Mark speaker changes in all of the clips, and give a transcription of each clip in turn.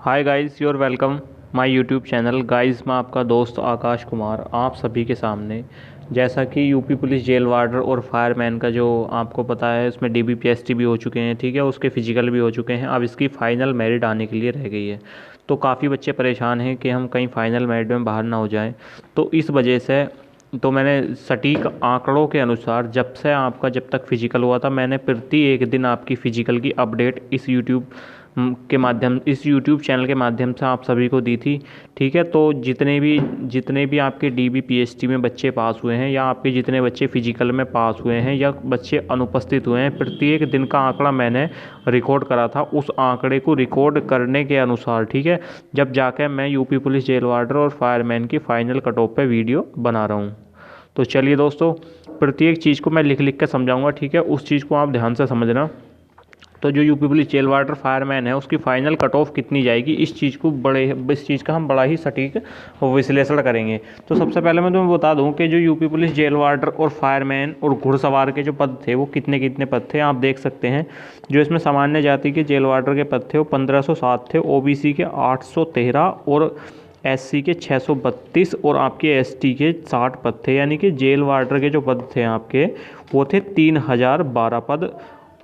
Speaker 1: Hi guys, your welcome my YouTube channel. Guys, मैं आपका दोस्त आकाश कुमार आप सभी के सामने, जैसा कि यूपी पुलिस जेल वार्डर और फायरमैन का जो आपको पता है, उसमें डीबीपीएसटी भी हो चुके हैं, ठीक है। उसके फिजिकल भी हो चुके हैं। अब इसकी फ़ाइनल मेरिट आने के लिए रह गई है। तो काफ़ी बच्चे परेशान हैं कि हम कहीं फ़ाइनल मेरिट में बाहर ना हो जाएं। तो इस वजह से मैंने सटीक आंकड़ों के अनुसार जब तक फ़िज़िकल हुआ था, मैंने प्रति एक दिन आपकी फ़िज़िकल की अपडेट इस यूट्यूब चैनल के माध्यम से आप सभी को दी थी, ठीक है। तो जितने भी आपके डीबीपीएसटी में बच्चे पास हुए हैं, या आपके जितने बच्चे फ़िज़िकल में पास हुए हैं, या बच्चे अनुपस्थित हुए हैं, प्रत्येक दिन का आंकड़ा मैंने रिकॉर्ड करा था। उस आंकड़े को रिकॉर्ड करने के अनुसार, ठीक है, जब जाकर मैं यूपी पुलिस जेल वार्डर और फायरमैन की फ़ाइनल कट ऑफ पे वीडियो बना रहा हूँ। तो चलिए दोस्तों, प्रत्येक चीज़ को मैं लिख लिख कर समझाऊंगा, ठीक है। उस चीज़ को आप ध्यान से समझना। तो जो UP police jail warder fireman है, उसकी फ़ाइनल कट ऑफ कितनी जाएगी, इस चीज़ का हम बड़ा ही सटीक विश्लेषण करेंगे। तो सबसे पहले मैं तुम्हें बता दूं कि जो यूपी पुलिस जेल वार्डर और फायरमैन और घुड़सवार के जो पद थे, वो कितने कितने पद थे आप देख सकते हैं। जो इसमें सामान्य जाति के जेल वार्डर के पद थे वो 1507 थे, ओबीसी के 813 और एससी के 632 और आपके एसटी के 60 पद थे। यानी कि जेल वार्डर के जो पद थे आपके, वो थे 3012 पद,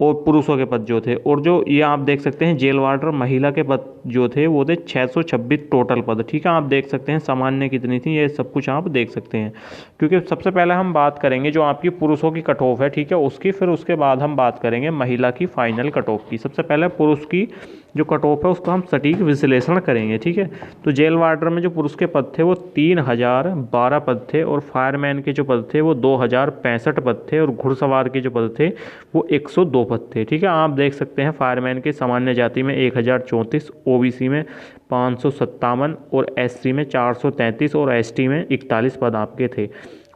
Speaker 1: और पुरुषों के पद जो थे, और जो ये आप देख सकते हैं जेल वार्डर महिला के पद जो थे वो थे 626 टोटल पद, ठीक है। आप देख सकते हैं सामान्य कितनी थी, ये सब कुछ आप देख सकते हैं। क्योंकि सबसे पहले हम बात करेंगे जो आपकी पुरुषों की कट ऑफ है, ठीक है, उसकी, फिर उसके बाद हम बात करेंगे महिला की फाइनल कट ऑफ की। सबसे पहले पुरुष की जो कट ऑफ है उसको हम सटीक विश्लेषण करेंगे, ठीक है। तो जेल वार्डर में जो पुरुष के पद थे वो 3012 पद थे, और फायरमैन के जो पद थे वो 2065 पद थे, और घुड़सवार के जो पद थे वो 102 पद थे, ठीक है। आप देख सकते हैं फायरमैन के सामान्य जाति में 1034, ओबीसी में 557 और एससी में 433 और एसटी में 41 पद आपके थे।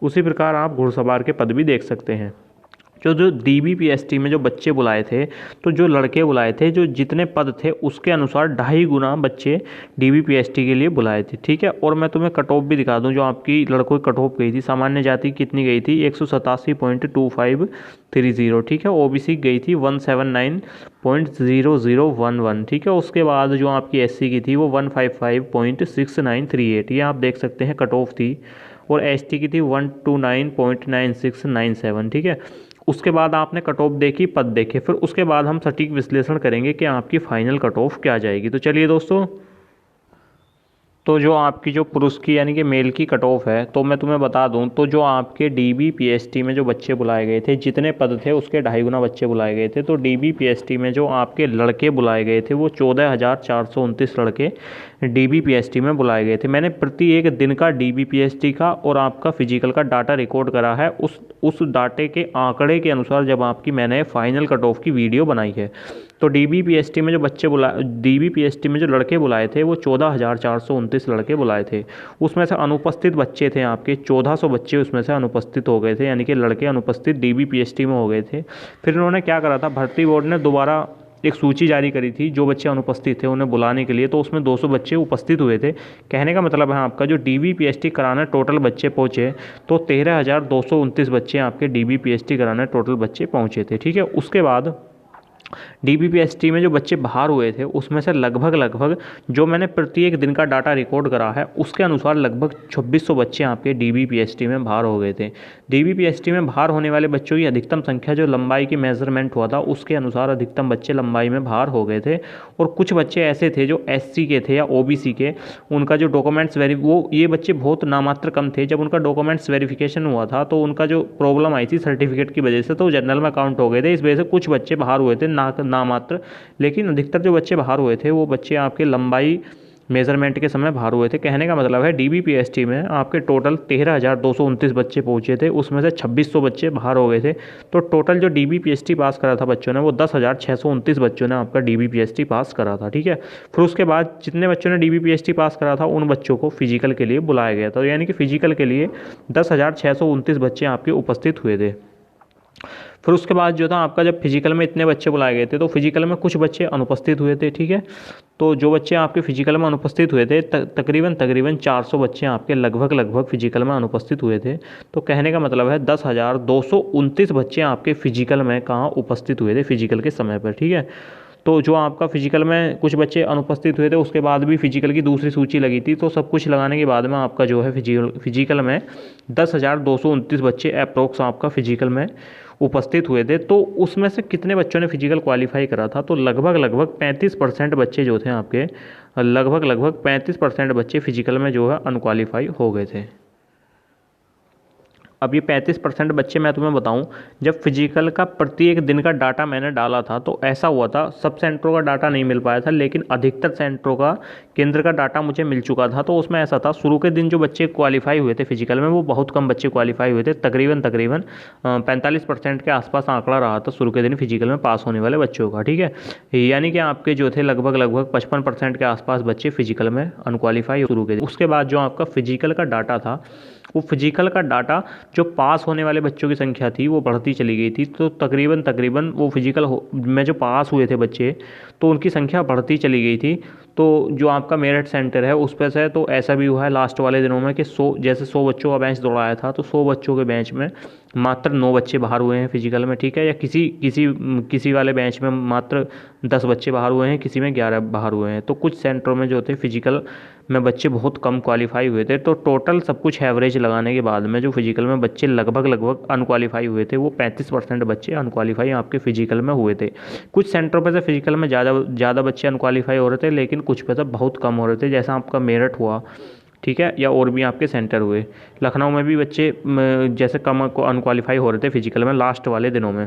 Speaker 1: उसी प्रकार आप घुड़सवार के पद भी देख सकते हैं। जो डीबीपीएसटी में जो बच्चे बुलाए थे, तो जो लड़के बुलाए थे, जो जितने पद थे उसके अनुसार 2.5 गुना बच्चे डीबीपीएसटी के लिए बुलाए थे, ठीक है। और मैं तुम्हें कट ऑफ भी दिखा दूं, जो आपकी लड़कों की कट ऑफ गई थी सामान्य जाति कितनी गई थी, 187.2530, ठीक है। ओबीसी गई थी 179.0011, ठीक है। उसके बाद जो आपकी एससी की थी वो 155.6938, ये आप देख सकते हैं कट ऑफ थी। और एसटी की थी 129.9697, ठीक है। उसके बाद आपने कट ऑफ देखी, पद देखे, फिर उसके बाद हम सटीक विश्लेषण करेंगे कि आपकी फाइनल कट ऑफ क्या जाएगी। तो चलिए दोस्तों, तो जो आपकी जो पुरुष की यानी कि मेल की कट ऑफ है, तो मैं तुम्हें बता दूं, तो जो आपके डीबीपीएसटी में जो बच्चे बुलाए गए थे, जितने पद थे उसके 2.5 गुना बच्चे बुलाए गए थे। तो डीबीपीएसटी में जो आपके लड़के बुलाए गए थे वो 14,429 लड़के डीबीपीएसटी में बुलाए गए थे। मैंने प्रति एक दिन का डीबीपीएसटी का और आपका फिजिकल का डाटा रिकॉर्ड करा है। उस डाटे के आंकड़े के अनुसार जब आपकी मैंने फाइनल कट ऑफ की वीडियो बनाई है। तो डीबीपीएसटी में जो लड़के बुलाए थे वो 14,429 लड़के बुलाए थे। उसमें से अनुपस्थित बच्चे थे आपके 1400 बच्चे, उसमें से अनुपस्थित हो गए थे, यानी कि लड़के अनुपस्थित डीबीपीएसटी में हो गए थे। फिर इन्होंने क्या करा था, भर्ती बोर्ड ने दोबारा एक सूची जारी करी थी जो बच्चे अनुपस्थित थे उन्हें बुलाने के लिए। तो उसमें 200 बच्चे उपस्थित हुए थे। कहने का मतलब है आपका जो डीबीपीएसटी कराने टोटल बच्चे पहुँचे, तो 13,229 बच्चे आपके डीबीपीएसटी कराने टोटल बच्चे पहुँचे थे, ठीक है। उसके बाद डीबीपीएसटी में जो बच्चे बाहर हुए थे उसमें से लगभग जो मैंने प्रत्येक दिन का डाटा रिकॉर्ड करा है उसके अनुसार लगभग 2600 बच्चे आपके डीबीपीएसटी में बाहर हो गए थे। डीबीपीएसटी में बाहर होने वाले बच्चों की अधिकतम संख्या जो लंबाई की मेजरमेंट हुआ था उसके अनुसार अधिकतम बच्चे लंबाई में बाहर हो गए थे। और कुछ बच्चे ऐसे थे जो एससी के थे या ओबीसी के, उनका जो डॉक्यूमेंट्स ये बच्चे बहुत नामात्र कम थे। जब उनका डॉक्यूमेंट्स वेरिफिकेशन हुआ था तो उनका जो प्रॉब्लम आई थी सर्टिफिकेट की वजह से, तो जनरल में काउंट हो गए थे। इस वजह से कुछ बच्चे बाहर हुए थे नामात्र, लेकिन अधिकतर जो बच्चे बाहर हुए थे वो बच्चे आपके लंबाई मेजरमेंट के समय बाहर हुए थे। कहने का मतलब है डीबीपीएसटी में आपके टोटल 13,229 बच्चे पहुंचे थे, उसमें से 2600 बच्चे बाहर हो गए थे। तो टोटल जो डीबीपीएसटी पास करा था बच्चों ने वो 10,629 बच्चों ने आपका डीबीपीएसटी पास करा था, ठीक है। फिर उसके बाद जितने बच्चों ने डीबीपीएसटी पास करा था उन बच्चों को फिजिकल के लिए बुलाया गया था। यानी कि फिजिकल के लिए 10,629 बच्चे आपके उपस्थित हुए थे। फिर उसके बाद जो था आपका, जब फिजिकल में इतने बच्चे बुलाए गए थे तो फिजिकल में कुछ बच्चे अनुपस्थित हुए थे, ठीक है। तो जो बच्चे आपके फिजिकल में अनुपस्थित हुए थे तकरीबन 400 बच्चे आपके लगभग फिजिकल में अनुपस्थित हुए थे। तो कहने का मतलब है 10,229 बच्चे आपके फिजिकल में कहाँ उपस्थित हुए थे फिजिकल के समय पर, ठीक है।
Speaker 2: तो जो आपका फिजिकल में कुछ बच्चे अनुपस्थित हुए थे, उसके बाद भी फिजिकल की दूसरी सूची लगी थी, तो सब कुछ लगाने के बाद में आपका जो है फिजिकल में 10,229 बच्चे अप्रोक्स आपका फिजिकल में उपस्थित हुए थे। तो उसमें से कितने बच्चों ने फिजिकल क्वालिफाई करा था? तो लगभग 35% बच्चे जो थे आपके, लगभग 35% बच्चे फिजिकल में जो है अनक्वालिफाई हो गए थे। अब ये 35% बच्चे, मैं तुम्हें बताऊं, जब फिजिकल का प्रत्येक दिन का डाटा मैंने डाला था तो ऐसा हुआ था, सब सेंटरों का डाटा नहीं मिल पाया था, लेकिन अधिकतर सेंटरों का, केंद्र का डाटा मुझे मिल चुका था। तो उसमें ऐसा था, शुरू के दिन जो बच्चे क्वालिफाई हुए थे फिजिकल में, वो बहुत कम बच्चे क्वालिफाई हुए थे, तकरीबन 45% के आसपास आंकड़ा रहा था शुरू के दिन फिजिकल में पास होने वाले बच्चों का, ठीक है। यानी कि आपके जो थे लगभग 55% के आसपास बच्चे फिजिकल में अनक्वालिफाई शुरू के दिन। उसके बाद जो आपका फिजिकल का डाटा था, वो फिजिकल का डाटा, जो पास होने वाले बच्चों की संख्या थी वो बढ़ती चली गई थी। तो तकरीबन वो फिजिकल में जो पास हुए थे बच्चे, तो उनकी संख्या बढ़ती चली गई थी। तो जो आपका मेरिट सेंटर है उस पर से, तो ऐसा भी हुआ है लास्ट वाले दिनों में कि 100 बच्चों का बेंच दौड़ाया था, तो 100 बच्चों के बेंच में मात्र 9 बच्चे बाहर हुए हैं फिजिकल में, ठीक है। या किसी वाले बेंच में मात्र 10 बच्चे बाहर हुए हैं, किसी में 11 बाहर हुए हैं। तो कुछ सेंटरों में जो थे फिजिकल में बच्चे बहुत कम क्वालिफाई हुए थे। तो टोटल सब कुछ एवरेज लगाने के बाद में जो फिजिकल में बच्चे लगभग अनक्वालिफाई हुए थे, वो 35% बच्चे अनक्वालिफाई आपके फिजिकल में हुए थे। कुछ सेंटरों पर से फिजिकल में ज़्यादा बच्चे अनक्वालिफाई हो रहे थे, लेकिन कुछ पे से बहुत कम हो रहे थे, जैसा आपका मेरठ हुआ, ठीक है, या और भी आपके सेंटर हुए। लखनऊ में भी बच्चे जैसे कम अनक्वालिफाई हो रहे थे फिजिकल में लास्ट वाले दिनों में।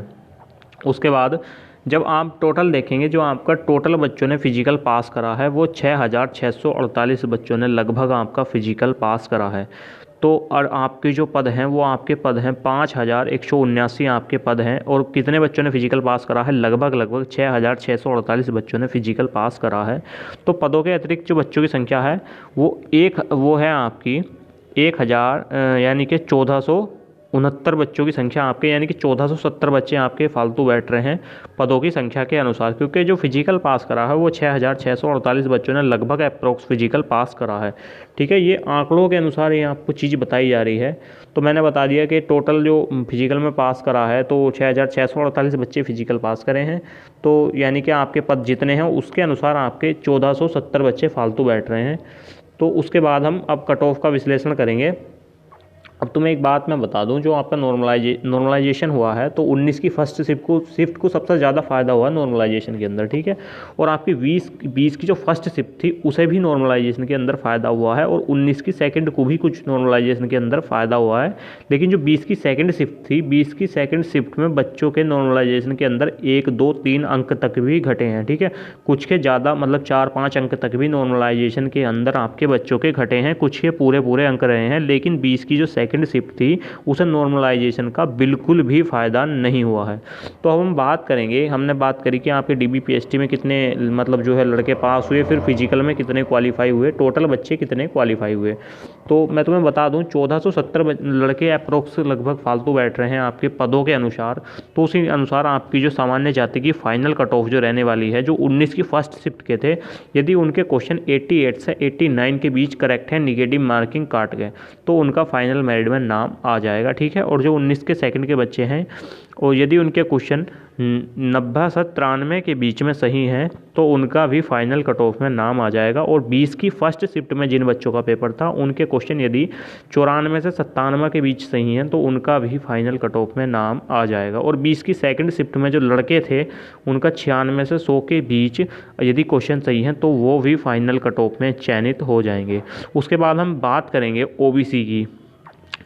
Speaker 2: उसके बाद जब आप टोटल देखेंगे, जो आपका टोटल बच्चों ने फिजिकल पास करा है, वो 6,648 बच्चों ने लगभग आपका फिजिकल पास करा है। तो और आपके जो पद हैं, वो आपके पद हैं 5,179 आपके पद हैं। और कितने बच्चों ने फिजिकल पास करा है? लगभग 6,648 बच्चों ने फिजिकल पास करा है। तो पदों के अतिरिक्त जो बच्चों की संख्या है वो है आपकी 1,000, यानी कि 1,469 बच्चों की संख्या आपके, यानी कि 1,470 बच्चे आपके फालतू बैठ रहे हैं पदों की संख्या के अनुसार, क्योंकि जो फिजिकल पास करा है वो 6,648 बच्चों ने लगभग अप्रोक्स फिजिकल पास करा है, ठीक है। ये आंकड़ों के अनुसार ये आपको चीज़ बताई जा रही है। तो मैंने बता दिया कि टोटल जो फिजिकल में पास करा है, तो 6,648 बच्चे फिजिकल पास करे हैं। तो यानी कि आपके पद जितने हैं उसके अनुसार आपके 1,470 बच्चे फालतू बैठ रहे हैं। तो उसके बाद हम अब कट ऑफ का विश्लेषण करेंगे। अब तुम्हें एक बात मैं बता दूं, जो आपका नॉर्मलाइजेशन हुआ है, तो 19 की फर्स्ट शिफ्ट को सबसे ज़्यादा फ़ायदा हुआ नॉर्मलाइजेशन के अंदर, ठीक है। और आपकी 20 की जो फर्स्ट शिफ्ट थी उसे भी नॉर्मलाइजेशन के अंदर फ़ायदा हुआ है, और 19 की सेकंड को भी कुछ नॉर्मलाइजेशन के अंदर फ़ायदा हुआ है। लेकिन जो 20 की सेकंड शिफ्ट थी, 20 की सेकंड शिफ्ट में बच्चों के नॉर्मलाइजेशन के अंदर 1, 2, 3 अंक तक भी घटे हैं, ठीक है। कुछ के ज़्यादा, मतलब 4-5 अंक तक भी नॉर्मलाइजेशन के अंदर आपके बच्चों के घटे हैं, कुछ के पूरे अंक रहे हैं। लेकिन 20 की जो सेकंड शिफ्ट थी उसे नॉर्मलाइजेशन का बिल्कुल भी फ़ायदा नहीं हुआ है। तो अब हम बात करेंगे, हमने बात करी कि आपके DBPST में कितने, मतलब जो है लड़के पास हुए, फिर फिजिकल में कितने क्वालिफाई हुए, टोटल बच्चे कितने क्वालिफाई हुए। तो मैं तुम्हें बता दूं, 1,470 लड़के अप्रोक्स लगभग फालतू बैठ रहे हैं आपके पदों के अनुसार। तो उसी अनुसार आपकी जो सामान्य जाति की फाइनल कट ऑफ जो रहने वाली है, जो 19 की फर्स्ट शिफ्ट के थे, यदि उनके क्वेश्चन 88 से 89 के बीच करेक्ट है, निगेटिव मार्किंग काट गए, तो उनका फाइनल मेरिट में नाम आ जाएगा, ठीक है। और जो 19 के सेकंड के बच्चे हैं, और यदि उनके क्वेश्चन 90 से 93 के बीच में सही हैं, तो उनका भी फाइनल कट ऑफ में नाम आ जाएगा। और 20 की फर्स्ट शिफ्ट में जिन बच्चों का पेपर था, उनके क्वेश्चन यदि 94 से 97 के बीच सही हैं, तो उनका भी फाइनल कट ऑफ में नाम आ जाएगा। और 20 की सेकंड शिफ्ट में जो लड़के थे, उनका 96 से 100 के बीच यदि क्वेश्चन सही हैं, तो वो भी फाइनल कट ऑफ में चयनित हो जाएंगे। उसके बाद हम बात करेंगे OBC की।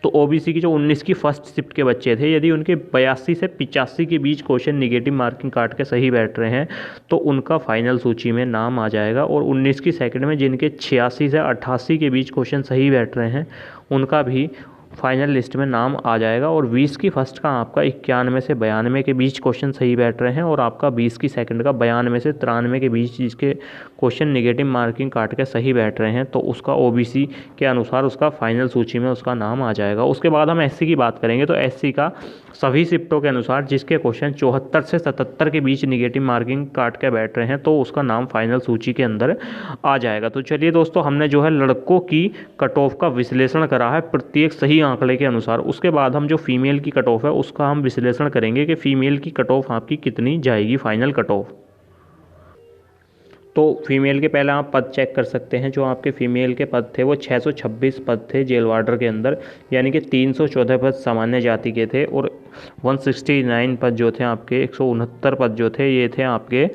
Speaker 2: तो OBC की जो 19 की फर्स्ट शिफ्ट के बच्चे थे, यदि उनके 82 से 85 के बीच क्वेश्चन निगेटिव मार्किंग काट के सही बैठ रहे हैं, तो उनका फाइनल सूची में नाम आ जाएगा। और 19 की सेकंड में जिनके 86 से 88 के बीच क्वेश्चन सही बैठ रहे हैं, उनका भी फाइनल लिस्ट में नाम आ जाएगा। और 20 की फर्स्ट का आपका 91 से 92 के बीच क्वेश्चन सही बैठ रहे हैं, और आपका 20 की सेकंड का 92 से 93 के बीच जिसके क्वेश्चन नेगेटिव मार्किंग काट के सही बैठ रहे हैं, तो उसका OBC के अनुसार उसका फाइनल सूची में उसका नाम आ जाएगा। उसके बाद हम SC की बात करेंगे। तो SC का सभी शिफ्टों के अनुसार जिसके क्वेश्चन 74 से 77 के बीच निगेटिव मार्किंग काट के बैठ रहे हैं, तो उसका नाम फाइनल सूची के अंदर आ जाएगा। तो चलिए दोस्तों, हमने जो है लड़कों की कट ऑफ का विश्लेषण करा है प्रत्येक सही आंकड़े के अनुसार। उसके बाद हम जो फीमेल की कट ऑफ है उसका हम विश्लेषण करेंगे कि फीमेल की कट ऑफ आपकी कितनी जाएगी, फाइनल कट ऑफ। तो फीमेल के पहले आप पद चेक कर सकते हैं। जो आपके फीमेल के पद थे वो 626 पद थे जेल वार्डर के अंदर, यानी कि 314 पद सामान्य जाति के थे और 169 पद जो थे आपके 169 पद जो थे ये थे आपके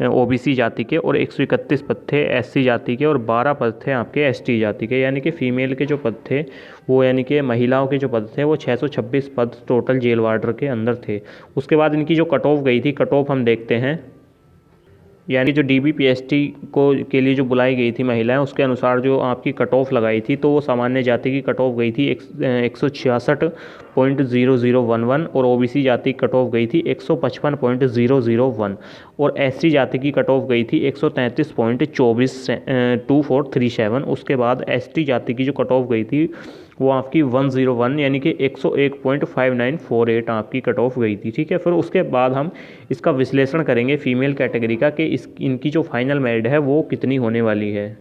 Speaker 2: ओबीसी जाति के, और 131 पद थे एससी जाति के, और 12 पद थे आपके एसटी जाति के। यानी कि फ़ीमेल के जो पद थे वो, यानी कि महिलाओं के जो पद थे वो 626 पद टोटल जेल वार्डर के अंदर थे। उसके बाद इनकी जो कट ऑफ गई थी, कट ऑफ हम देखते हैं। यानी जो डीबीपीएसटी को के लिए जो बुलाई गई थी महिलाएं, उसके अनुसार जो आपकी कट ऑफ लगाई थी तो वो सामान्य जाति की कट ऑफ गई थी 166.0011, और ओबीसी जाति की कट ऑफ गई थी 155.001, और एससी जाति की कट ऑफ गई थी 133.2437। उसके बाद एसटी जाति की जो कट ऑफ गई थी वो आपकी 101, यानी कि 101.5948 आपकी कट ऑफ गई थी। ठीक है, फिर उसके बाद हम इसका विश्लेषण करेंगे फीमेल कैटेगरी का कि इनकी जो फाइनल मेरिट है वो कितनी होने वाली है।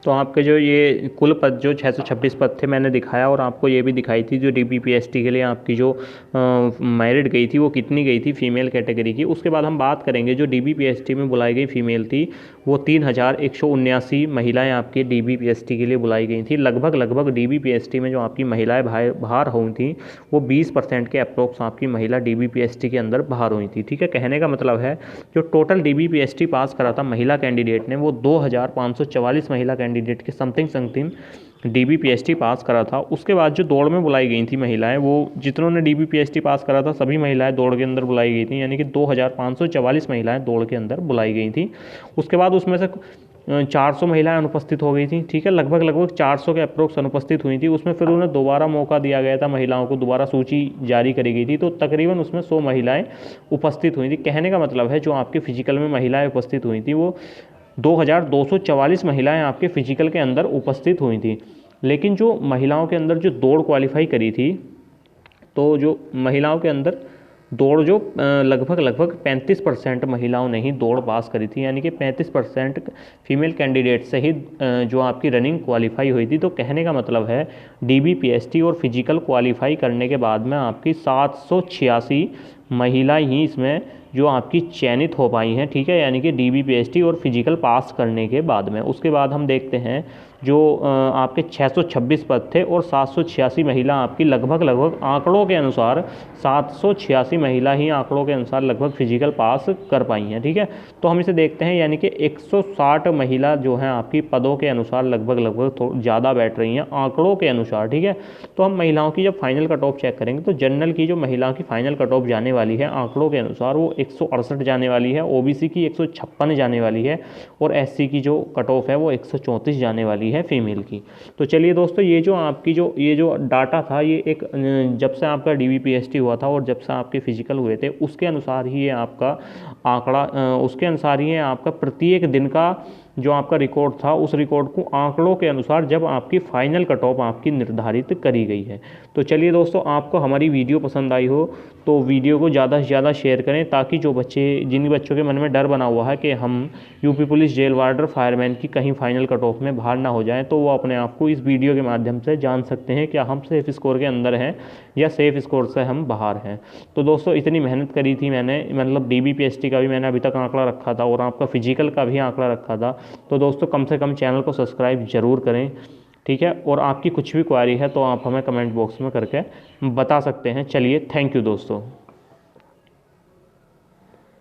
Speaker 2: तो आपके जो ये कुल पद जो 626 पद थे मैंने दिखाया, और आपको ये भी दिखाई थी जो डीबीपीएसटी के लिए आपकी जो मेरिट गई थी वो कितनी गई थी फीमेल कैटेगरी की। उसके बाद हम बात करेंगे जो डीबीपीएसटी में बुलाई गई फीमेल थी वो 3179 महिलाएं आपकी डीबीपीएसटी के लिए बुलाई गई थी। लगभग डीबीपीएसटी में जो आपकी महिलाएं बाहर हुई थी वो 20% के अप्रोक्स आपकी महिला डीबीपीएसटी के अंदर बाहर हुई थी। ठीक है, कहने का मतलब है जो टोटल डीबीपीएसटी पास करा था महिला कैंडिडेट ने वो 2544 महिला कैंडिडेट के समथिंग डीबीपीएसटी पास करा था। उसके बाद जो दौड़ में बुलाई गई थी महिलाएं, वो जितनों ने डीबीपीएसटी पास करा था सभी महिलाएं दौड़ के अंदर बुलाई गई थी, यानी कि 2544 महिलाएं दौड़ के अंदर बुलाई गई थी। उसके बाद उसमें से 400 महिलाएं अनुपस्थित हो गई थी। ठीक है, लगभग 400 के अप्रोक्स अनुपस्थित हुई थी। उसमें फिर उन्हें दोबारा मौका दिया गया था, महिलाओं को दोबारा सूची जारी करी गई थी, तो तकरीबन उसमें 100 महिलाएं उपस्थित हुई थी। कहने का मतलब है जो आपके फिजिकल में महिलाएं उपस्थित हुई थी वो 2244 महिलाएं आपके फिजिकल के अंदर उपस्थित हुई थी। लेकिन जो महिलाओं के अंदर जो दौड़ क्वालिफाई करी थी, तो जो महिलाओं के अंदर दौड़ जो लगभग 35% महिलाओं ने ही दौड़ पास करी थी, यानी कि 35% फीमेल कैंडिडेट से ही जो आपकी रनिंग क्वालिफाई हुई थी। तो कहने का मतलब है डीबीपीएसटी और फिजिकल क्वालिफाई करने के बाद में आपकी 786 महिलाएं ही इसमें जो आपकी चयनित हो पाई हैं। ठीक है, यानी कि डीबीपीएसटी और फिजिकल पास करने के बाद में। उसके बाद हम देखते हैं जो आपके 626 पद थे और 786 महिला आपकी लगभग आंकड़ों के अनुसार 786 महिला ही आंकड़ों के अनुसार लगभग फिजिकल पास कर पाई हैं। ठीक है, तो हम इसे देखते हैं, यानी कि 160 महिला जो हैं आपकी पदों के अनुसार लगभग ज़्यादा बैठ रही हैं आंकड़ों के अनुसार। ठीक है, तो हम महिलाओं की जब फाइनल कट ऑफ चेक करेंगे तो जनरल की जो महिलाओं की फाइनल कट ऑफ जाने वाली है आंकड़ों के अनुसार वो 168 जाने वाली है, ओबीसी की 156 जाने वाली है, और एससी की जो कट ऑफ है वो 134 जाने वाली है फीमेल की। तो चलिए दोस्तों, ये जो आपकी ये जो डाटा था ये एक जब से आपका डीबीपीएसटी हुआ था और जब से आपके फिजिकल हुए थे उसके अनुसार ही ये आपका आंकड़ा, उसके अनुसार ही आपका प्रत्येक दिन का जो आपका रिकॉर्ड था उस रिकॉर्ड को आंकड़ों के अनुसार जब आपकी फाइनल कट ऑफ आपकी निर्धारित करी गई है। तो चलिए दोस्तों, आपको हमारी वीडियो पसंद आई हो तो वीडियो को ज़्यादा से ज़्यादा शेयर करें, ताकि जो जिन बच्चों के मन में डर बना हुआ है कि हम UP police jail warder fireman की कहीं फाइनल कट ऑफ में बाहर ना हो जाएं, तो वो अपने आप को इस वीडियो के माध्यम से जान सकते हैं कि हम सेफ स्कोर के अंदर हैं या सेफ स्कोर से हम बाहर हैं। तो दोस्तों, इतनी मेहनत करी थी मैंने, मतलब डीबीपीएसटी का भी मैंने अभी तक आंकड़ा रखा था और आपका फिजिकल का भी आंकड़ा रखा था। तो दोस्तों, कम से कम चैनल को सब्सक्राइब ज़रूर करें। ठीक है, और आपकी कुछ भी क्वेरी है तो आप हमें कमेंट बॉक्स में करके बता सकते हैं। चलिए, थैंक यू दोस्तों।